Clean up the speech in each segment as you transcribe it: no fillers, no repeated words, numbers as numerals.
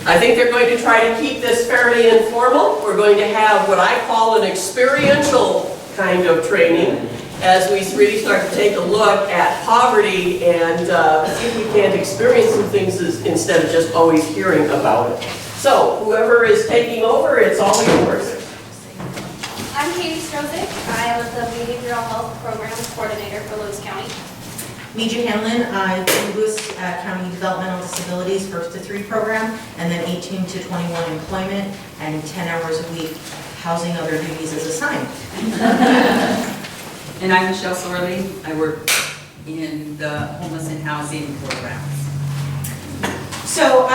I think they're going to try to keep this fairly informal. We're going to have what I call an experiential kind of training as we really start to take a look at poverty and see if we can't experience some things instead of just always hearing about it. So whoever is taking over, it's all yours. I'm Katie Strozik. I am the Behavioral Health Programs Coordinator for Lewis County. Mija Hanlon, I do Lewis County Developmental Disabilities First to 3 program, and then 18 to 21 employment, and 10 hours a week housing other duties as assigned. And I'm Michelle Sorley. I work in the homeless and housing programs. So,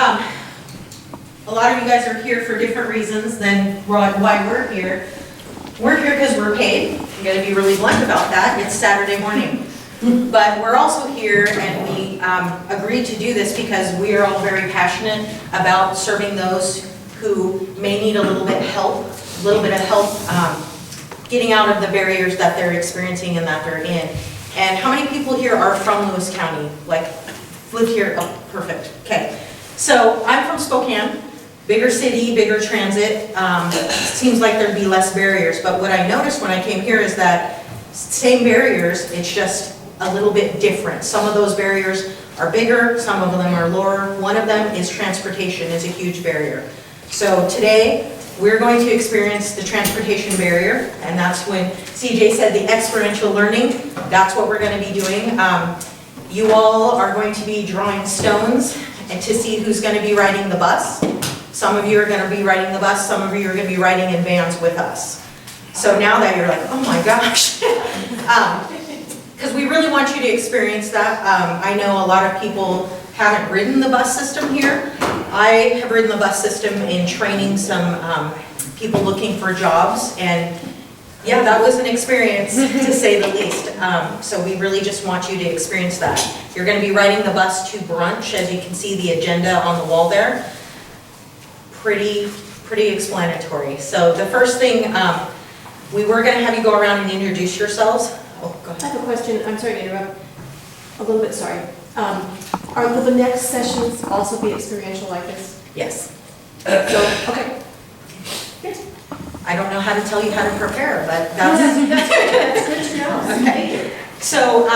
a lot of you guys are here for different reasons than why we're here. We're here because we're paid. I'm going to be really blunt about that. It's Saturday morning. But we're also here, and we agreed to do this because we are all very passionate about serving those who may need a little bit of help getting out of the barriers that they're experiencing and that they're in. And how many people here are from Lewis County? Like, live here? Oh, perfect. Okay. So I'm from Spokane. Bigger city, bigger transit. Seems like there'd be less barriers. But what I noticed when I came here is that same barriers, it's just a little bit different. Some of those barriers are bigger, some of them are lower. One of them is transportation, is a huge barrier. So today, we're going to experience the transportation barrier, and that's when CJ said the experiential learning. That's what we're going to be doing. You all are going to be drawing stones and to see who's going to be riding the bus. Some of you are going to be riding the bus, some of you are going to be riding in vans with us. So now that you're like, oh my gosh. Because we really want you to experience that. I know a lot of people haven't ridden the bus system here. I have ridden the bus system in training some people looking for jobs, and yeah, that was an experience to say the least. So we really just want you to experience that. You're going to be riding the bus to brunch, as you can see the agenda on the wall there. Pretty explanatory. So the first thing, we were going to have you go around and introduce yourselves. Oh, go ahead. I have a question. I'm sorry to interrupt. A little bit sorry. Will the next sessions also be experiential like this? Yes. So, okay. I don't know how to tell you how to prepare, but that's That's good to know. okay. So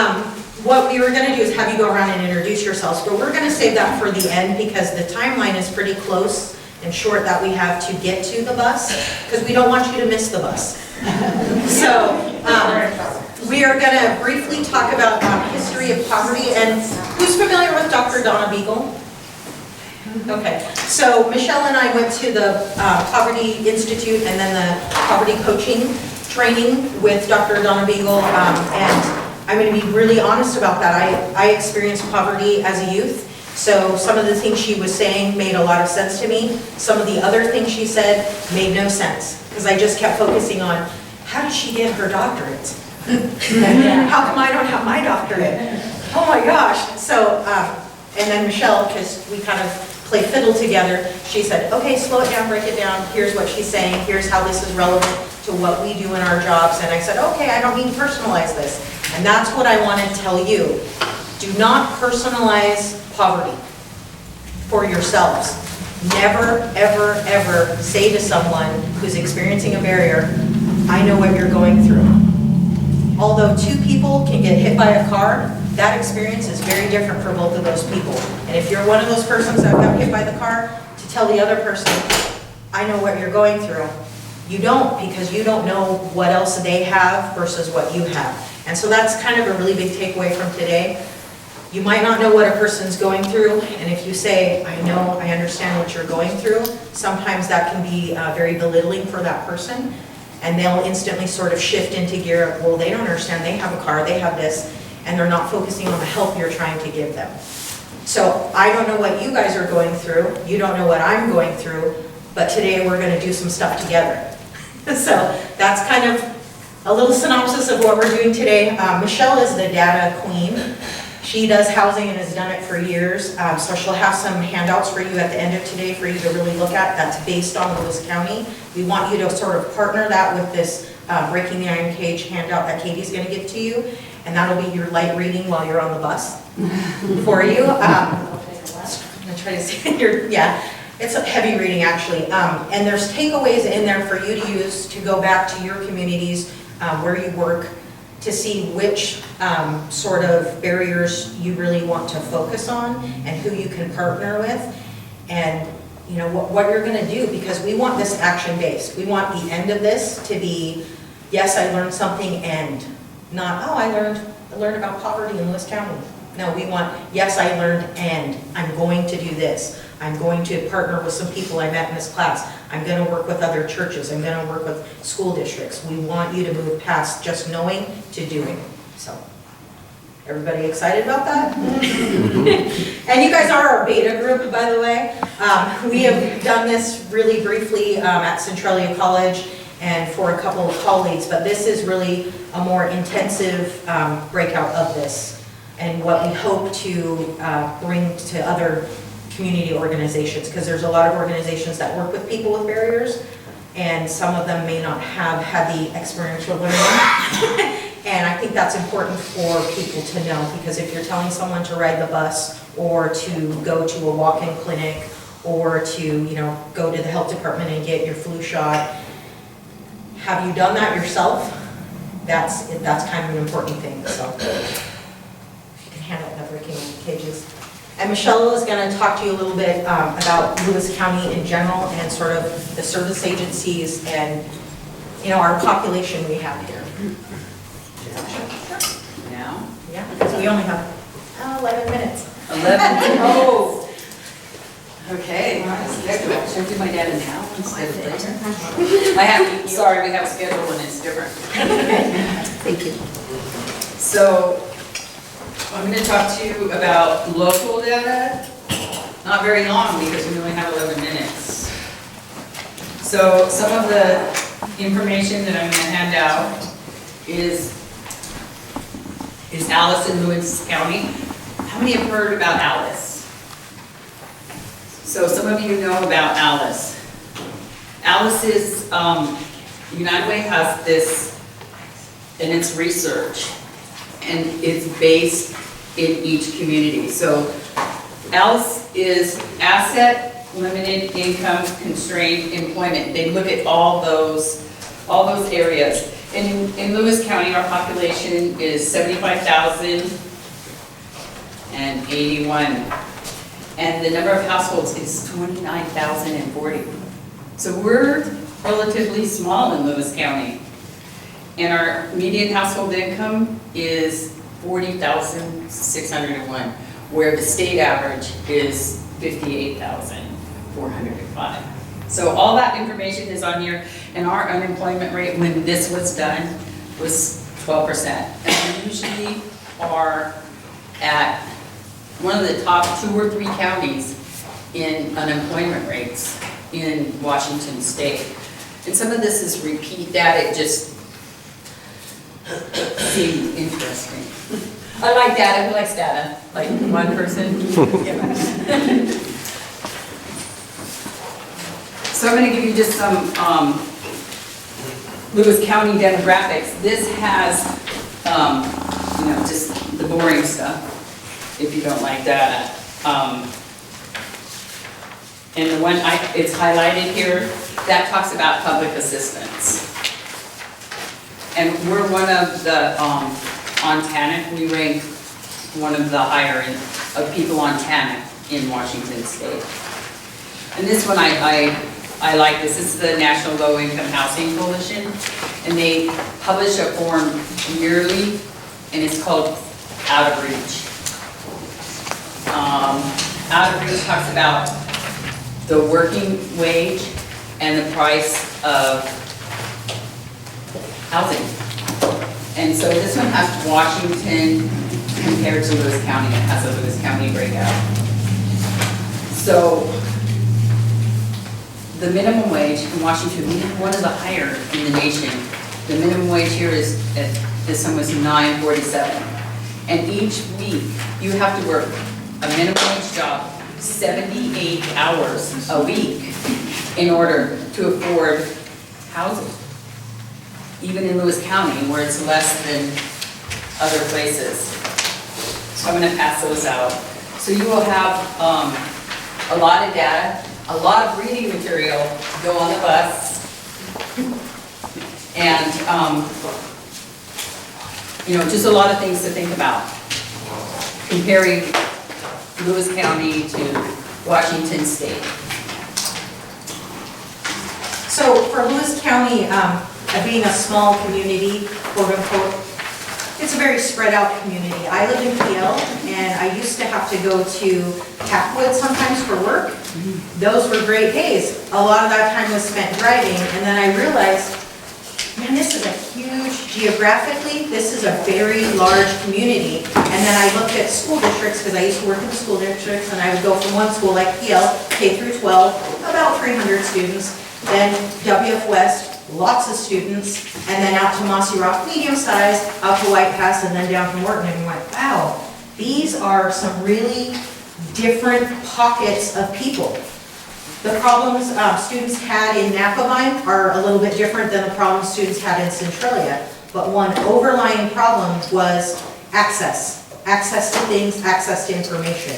what we were going to do is have you go around and introduce yourselves, but we're going to save that for the end because the timeline is pretty close and short that we have to get to the bus, because we don't want you to miss the bus. So we are going to briefly talk about history of poverty. And who's familiar with Dr. Donna Beagle? Okay, so Michelle and I went to the Poverty Institute and then the poverty coaching training with Dr. Donna Beagle, and I'm going to be really honest about that. I experienced poverty as a youth, so some of the things she was saying made a lot of sense to me. Some of the other things she said made no sense, because I just kept focusing on, how did she get her doctorate? How come I don't have my doctorate? Oh my gosh. So, and then Michelle, because we kind of play fiddle together, she said, okay, slow it down, break it down, here's what she's saying, here's how this is relevant to what we do in our jobs. And I said, okay, I don't need to personalize this. And that's what I want to tell you. Do not personalize poverty for yourselves. Never, ever, ever say to someone who's experiencing a barrier, I know what you're going through. Although 2 people can get hit by a car, that experience is very different for both of those people. And if you're one of those persons that got hit by the car, to tell the other person, I know what you're going through. You don't, because you don't know what else they have versus what you have. And so that's kind of a really big takeaway from today. You might not know what a person's going through, and if you say, I know, I understand what you're going through, sometimes that can be very belittling for that person, and they'll instantly sort of shift into gear of, well, they don't understand, they have a car, they have this, and they're not focusing on the help you're trying to give them. So I don't know what you guys are going through, you don't know what I'm going through, but today we're going to do some stuff together. So that's kind of a little synopsis of what we're doing today. Michelle is the data queen. She does housing and has done it for years, so she'll have some handouts for you at the end of today for you to really look at. That's based on Lewis County. We want you to sort of partner that with this Breaking the Iron Cage handout that Katie's going to give to you, and that'll be your light reading while you're on the bus for you. I'm going to try to say, yeah. It's a heavy reading, actually, and there's takeaways in there for you to use to go back to your communities where you work to see which sort of barriers you really want to focus on and who you can partner with, and you know what you're going to do, because we want this action-based. We want the end of this to be, yes, I learned something, and not, oh, I learned about poverty in Lewis County. No, we want, yes, I learned, and I'm going to do this. I'm going to partner with some people I met in this class. I'm going to work with other churches. I'm going to work with school districts. We want you to move past just knowing to doing. So, everybody excited about that? And you guys are our beta group, by the way. We have done this really briefly at Centralia College and for a couple of colleagues, but this is really a more intensive breakout of this and what we hope to bring to other community organizations, because there's a lot of organizations that work with people with barriers, and some of them may not have had the experiential learning. And I think that's important for people to know, because if you're telling someone to ride the bus or to go to a walk-in clinic or to, you know, go to the health department and get your flu shot, have you done that yourself? That's kind of an important thing, so. If you can handle that breaking cages. And Michelle is going to talk to you a little bit about Lewis County in general and sort of the service agencies and, you know, our population we have here. Now? Yeah, because we only have 11 minutes. 11, oh. Okay, schedule. Should I do my data now instead of later? I have, sorry, we have a schedule and it's different. Thank you. So, I'm going to talk to you about local data, not very long because we only have 11 minutes. So some of the information that I'm going to hand out is Alice in Lewis County. How many have heard about Alice? So some of you know about Alice. Alice is, United Way has this, and it's research, and it's based in each community. So ALICE is Asset Limited Income Constrained Employment. They look at all those areas. In Lewis County, our population is 75,081, and the number of households is 29,040. So we're relatively small in Lewis County. And our median household income is $40,601, where the state average is $58,405. So all that information is on here, and our unemployment rate when this was done was 12%. And we usually are at one of the top 2 or 3 counties in unemployment rates in Washington State. And some of this is repeat data, it just seemed interesting. I like data. Who likes data? Like one person? Yeah. So I'm going to give you just some Lewis County demographics. This has, you know, just the boring stuff, if you don't like data. And the one it's highlighted here, that talks about public assistance. And we're one of the, on TANF, we rank one of the higher of people on TANF in Washington State. And this one, I like this. This is the National Low Income Housing Coalition. And they publish a form yearly, and it's called Out of Reach. Out of Reach talks about the working wage and the price of housing. And so this one has Washington compared to Lewis County. It has a Lewis County breakout. So the minimum wage in Washington, we have one of the higher in the nation. The minimum wage here is, this one was $9.47. And each week, you have to work a minimum wage job 78 hours a week in order to afford housing. Even in Lewis County, where it's less than other places. So I'm going to pass those out. So you will have a lot of data. a lot of reading material to go on the bus. And, just a lot of things to think about. Comparing Lewis County to Washington State. So for Lewis County, being a small community, quote unquote, it's a very spread out community. I live in PL and I used to have to go to Tapwood sometimes for work. Those were great days. A lot of that time was spent driving, and then I realized, man, this is a huge, geographically, this is a very large community. And then I looked at school districts, because I used to work in the school districts, and I would go from one school like PL, K through 12, about 300 students. Then WF West, lots of students, and then out to Mossy Rock, medium size, out to White Pass, and then down to Morton, and we went, wow, these are some really different pockets of people. The problems students had in Napavine are a little bit different than the problems students had in Centralia, but one overlying problem was access to things, access to information.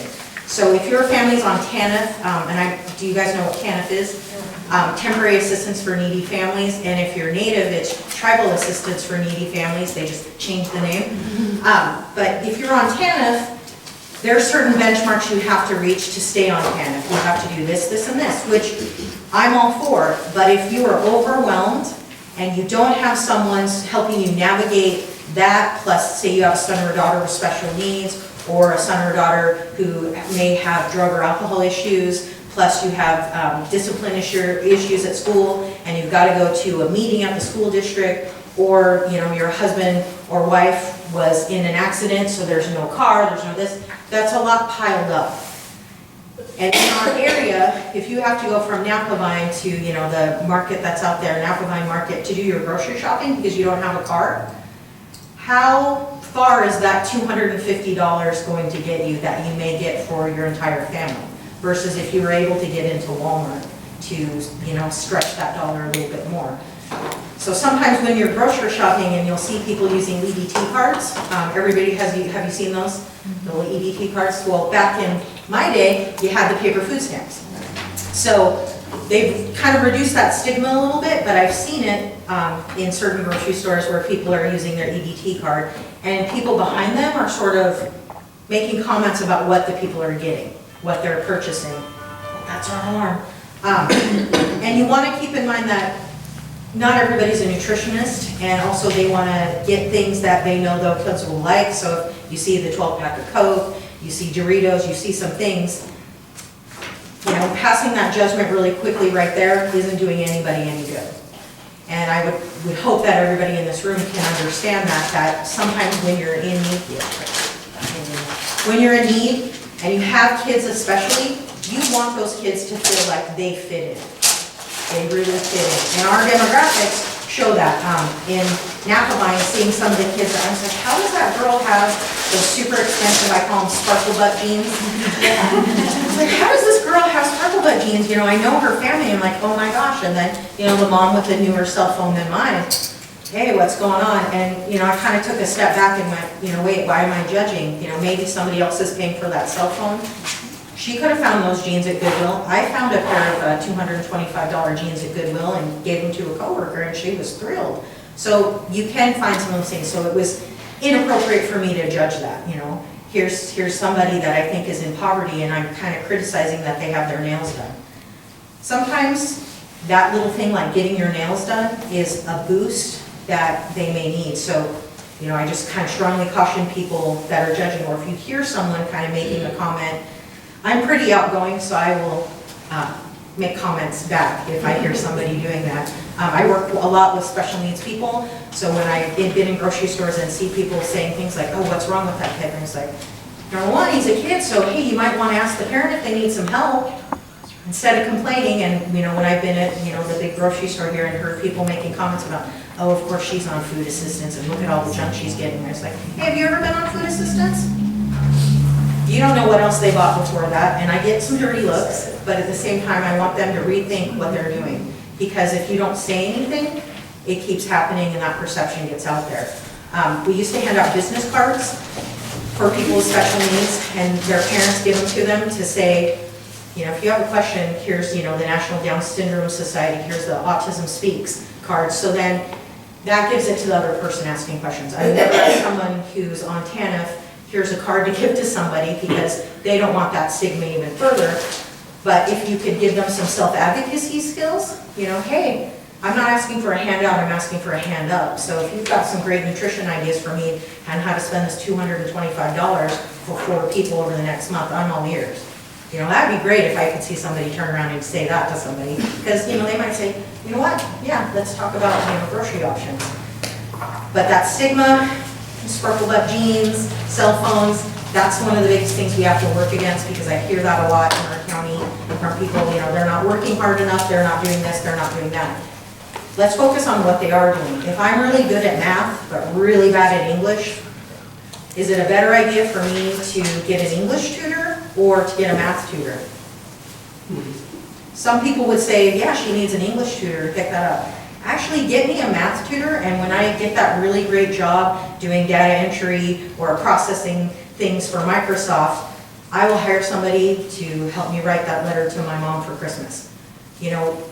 So if your family's on TANF, do you guys know what TANF is? Temporary Assistance for Needy Families, and if you're Native, it's Tribal Assistance for Needy Families, they just changed the name. But if you're on TANF, there are certain benchmarks you have to reach to stay on TANF. You have to do this, this, and this, which I'm all for, but if you are overwhelmed and you don't have someone helping you navigate that, plus say you have a son or a daughter with special needs, or a son or a daughter who may have drug or alcohol issues, plus you have discipline issues at school, and you've got to go to a meeting at the school district, or your husband or wife was in an accident, so there's no car, there's no this, that's a lot piled up. And in our area, if you have to go from Napavine to the market that's out there, Napavine Market, to do your grocery shopping because you don't have a car, how far is that $250 going to get you that you may get for your entire family? Versus if you were able to get into Walmart to, stretch that dollar a little bit more. So sometimes when you're grocery shopping and you'll see people using EBT cards, everybody have you seen those? The little EBT cards? Well, back in my day, you had the paper food stamps. So they've kind of reduced that stigma a little bit, but I've seen it in certain grocery stores where people are using their EBT card, and people behind them are sort of making comments about what the people are getting, what they're purchasing. That's our alarm. And you want to keep in mind that not everybody's a nutritionist, and also they want to get things that they know the kids will like. So if you see the 12-pack of Coke, you see Doritos, you see some things, passing that judgment really quickly right there isn't doing anybody any good. And I would hope that everybody in this room can understand that sometimes when you're in need, and you have kids especially, you want those kids to feel like they fit in. They really fit in. And our demographics show that. In Napavine, seeing some of the kids, I was like, how does that girl have those super expensive, I call them sparkle butt jeans? I was like, how does this girl have sparkle butt jeans? I know her family. I'm like, oh my gosh. And then, the mom with the newer cell phone than mine. Hey, what's going on? And, I kind of took a step back and went, wait, why am I judging? Maybe somebody else is paying for that cell phone. She could have found those jeans at Goodwill. I found a pair of $225 jeans at Goodwill and gave them to a coworker, and she was thrilled. So you can find some of those things. So it was inappropriate for me to judge that, Here's somebody that I think is in poverty, and I'm kind of criticizing that they have their nails done. Sometimes that little thing like getting your nails done is a boost that they may need. So, I just kind of strongly caution people that are judging, or if you hear someone kind of making a comment, I'm pretty outgoing, so I will make comments back if I hear somebody doing that. I work a lot with special needs people, so when I've been in grocery stores and see people saying things like, oh, what's wrong with that kid? And it's like, number one, he's a kid, so hey, you might want to ask the parent if they need some help, instead of complaining. And when I've been at the big grocery store here and heard people making comments about, oh, of course she's on food assistance and look at all the junk she's getting. And it's like, hey, have you ever been on food assistance? You don't know what else they bought before that, and I get some dirty looks, but at the same time, I want them to rethink what they're doing. Because if you don't say anything, it keeps happening and that perception gets out there. We used to hand out business cards for people with special needs, and their parents give them to them to say, You know, if you have a question, here's, you know, the National Down Syndrome Society, here's the Autism Speaks card. So then that gives it to the other person asking questions. I've never had someone who's on TANF, here's a card to give to somebody because they don't want that stigma even further. But if you could give them some self-advocacy skills, you know, hey, I'm not asking for a handout, I'm asking for a hand up. So if you've got some great nutrition ideas for me and how to spend this $225 for 4 people over the next month, I'm all ears. You know, that'd be great if I could see somebody turn around and say that to somebody. Because, you know, they might say, you know what, yeah, let's talk about, you know, grocery options. But that stigma, sparkle butt jeans, cell phones, that's one of the biggest things we have to work against because I hear that a lot in our county from people, you know, they're not working hard enough, they're not doing this, they're not doing that. Let's focus on what they are doing. If I'm really good at math, but really bad at English, is it a better idea for me to get an English tutor or to get a math tutor? Some people would say, yeah, she needs an English tutor to pick that up. Actually, get me a math tutor, and when I get that really great job doing data entry or processing things for Microsoft, I will hire somebody to help me write that letter to my mom for Christmas. You know,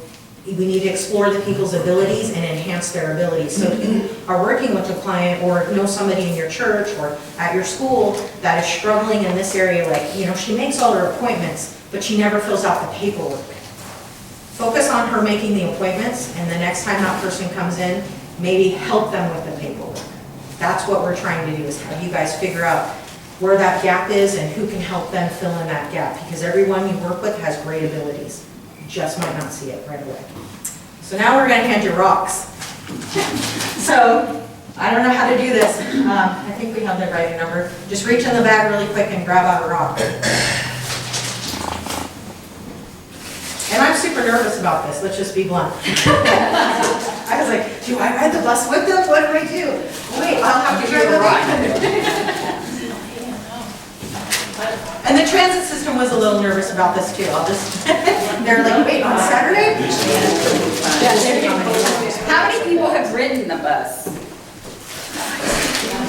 we need to explore the people's abilities and enhance their abilities. So if you are working with a client or know somebody in your church or at your school that is struggling in this area, like, you know, she makes all her appointments, but she never fills out the paperwork. Focus on her making the appointments, and the next time that person comes in, maybe help them with the paperwork. That's what we're trying to do, is have you guys figure out where that gap is and who can help them fill in that gap, because everyone you work with has great abilities. You just might not see it right away. So now we're gonna hand you rocks. So, I don't know how to do this. I think we have the right number. Just reach in the bag really quick and grab out a rock. And I'm super nervous about this, let's just be blunt. I was like, do I ride the bus with them? What do I do? Wait, I'll have to drive the bus. And the transit system was a little nervous about this too. They're like, wait, on Saturday? How many people have ridden the bus?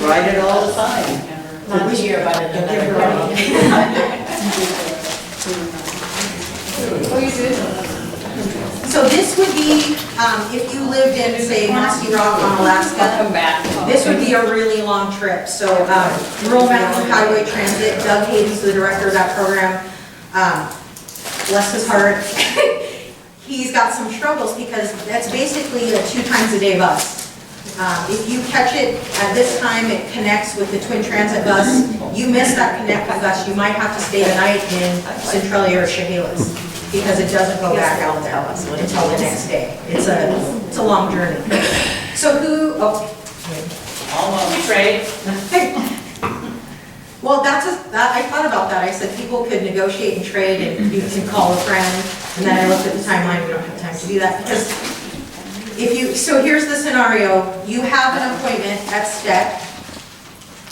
Ride it all the time. Not this year, but another So this would be, if you lived in, say, Mossy Rock on Alaska, Welcome back. this would be a really long trip. So Rural Mountain Highway Transit, Doug Hayden's the director of that program. Bless his heart. He's got some struggles because that's basically a 2 times a day bus. If you catch it at this time, it connects with the Twin Transit bus. You miss that connecting bus, you might have to stay the night in Centralia or Chehalis because it doesn't go back out there until the next day. It's a long journey. So who, Almost trade. well, I thought about that. I said people could negotiate and trade and you can call a friend. And then I looked at the timeline, we don't have time to do that because so here's the scenario. You have an appointment at STEC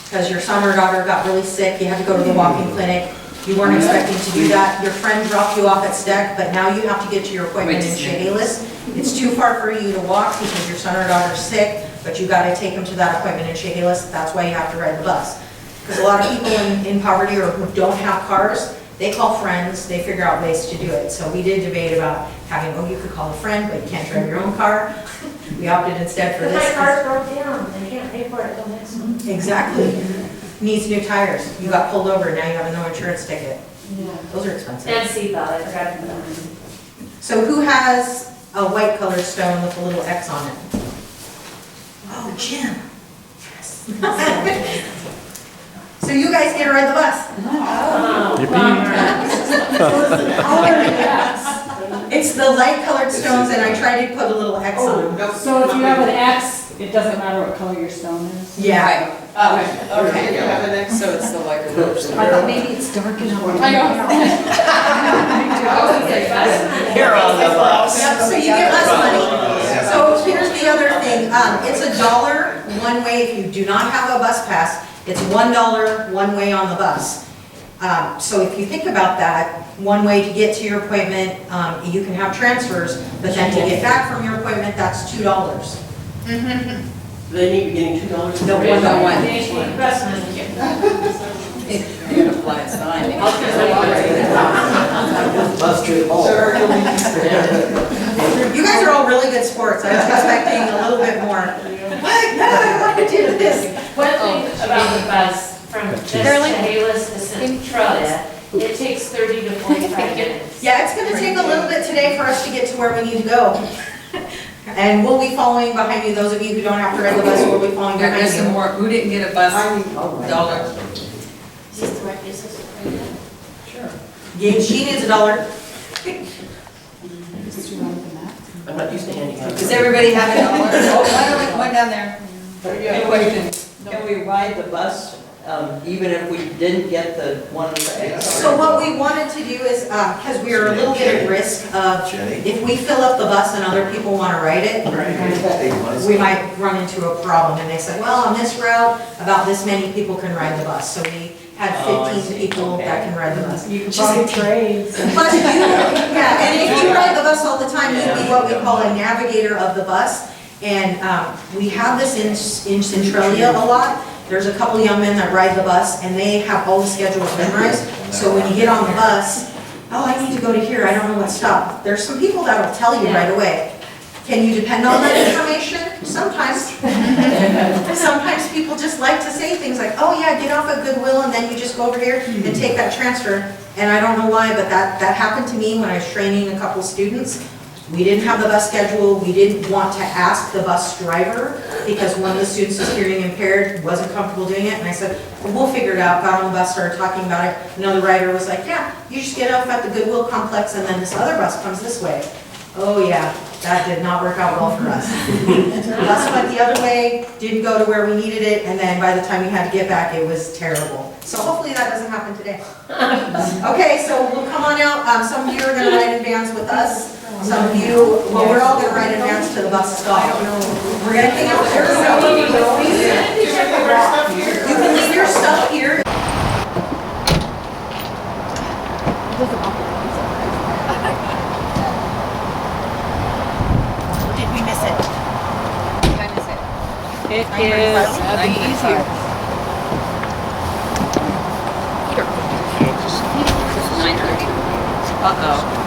because your son or daughter got really sick, you had to go to the walk-in clinic. You weren't expecting to do that. Your friend dropped you off at STEC, but now you have to get to your appointment in Chehalis. It's too far for you to walk because your son or daughter's sick, but you gotta take them to that appointment in Chehalis. That's why you have to ride the bus. Because a lot of people in poverty or who don't have cars, they call friends, they figure out ways to do it. So we did debate about having, you could call a friend, but you can't drive your own car. We opted instead for this. My car's broke down, they can't pay for it until next month. Exactly. Needs new tires. You got pulled over, now you have a no insurance ticket. Those are expensive. And seatbelt, I forgot to put that on. So who has a white colored stone with a little X on it? Oh, Jim. Yes. So you guys get to ride the bus. It's the light colored stones and I tried to put a little X on them. So if you have an X, it doesn't matter what color your stone is? Yeah. Okay, you have an X, so it's the lighter blue. I thought maybe it's dark enough. Here on the bus. Yep, so you get less money. So here's the other thing, it's $1 one way if you do not have a bus pass. It's $1 one way on the bus. So if you think about that, one way to get to your appointment, you can have transfers, but then to get back from your appointment, that's $2. They need to be getting $2. No, There's no one. I'll Beautiful sign. Bus trip home. You guys are all really good sports. I was expecting a little bit more. What? No, I want to do this. One thing about the bus from this to Halas to Centralia, it takes 30 to 45 minutes. Yeah, it's gonna take a little bit today for us to get to where we need to go. And we'll be following behind you. Those of you who don't have to ride the bus, we'll be following There's behind some you. more, who didn't get a bus dollar? Is this the right business? Yeah, she needs $1. I'm not used to handing out. Does everybody have a dollar? Oh, one down there. Good question. Can we ride the bus, even if we didn't get the one? So what we wanted to do is, because we are a little bit at risk of, if we fill up the bus and other people want to ride it, we might run into a problem. And they said, well, on this route, about this many people can ride the bus. So we had Oh, I 15 see. people that can ride the bus. You can probably trade. But you, yeah, and if you ride the bus all the time, you'd be what we call a navigator of the bus. And we have this in Centralia a lot. There's a couple young men that ride the bus, and they have all the schedules memorized. So when you get on the bus, oh, I need to go to here, I don't know what stop. There's some people that'll tell you right away. Can you depend on that information? Sometimes. Sometimes people just like to say things like, oh yeah, get off at Goodwill and then you just go over here and take that transfer. And I don't know why, but that happened to me when I was training a couple students. We didn't have the bus schedule, we didn't want to ask the bus driver because one of the students was hearing impaired, wasn't comfortable doing it. And I said, well, we'll figure it out. Got on the bus, started talking about it. Another rider was like, yeah, you just get off at the Goodwill complex and then this other bus comes this way. Oh yeah, that did not work out well for us. The bus went the other way, didn't go to where we needed it, and then by the time we had to get back, it was terrible. So hopefully that doesn't happen today. Okay, so we'll come on out. Some of you are gonna ride in vans with us. Some of you, well, we're all gonna ride in vans to the bus stop. We're gonna hang out there. You can leave your stuff here. Did we miss it? It is easier. Uh-oh.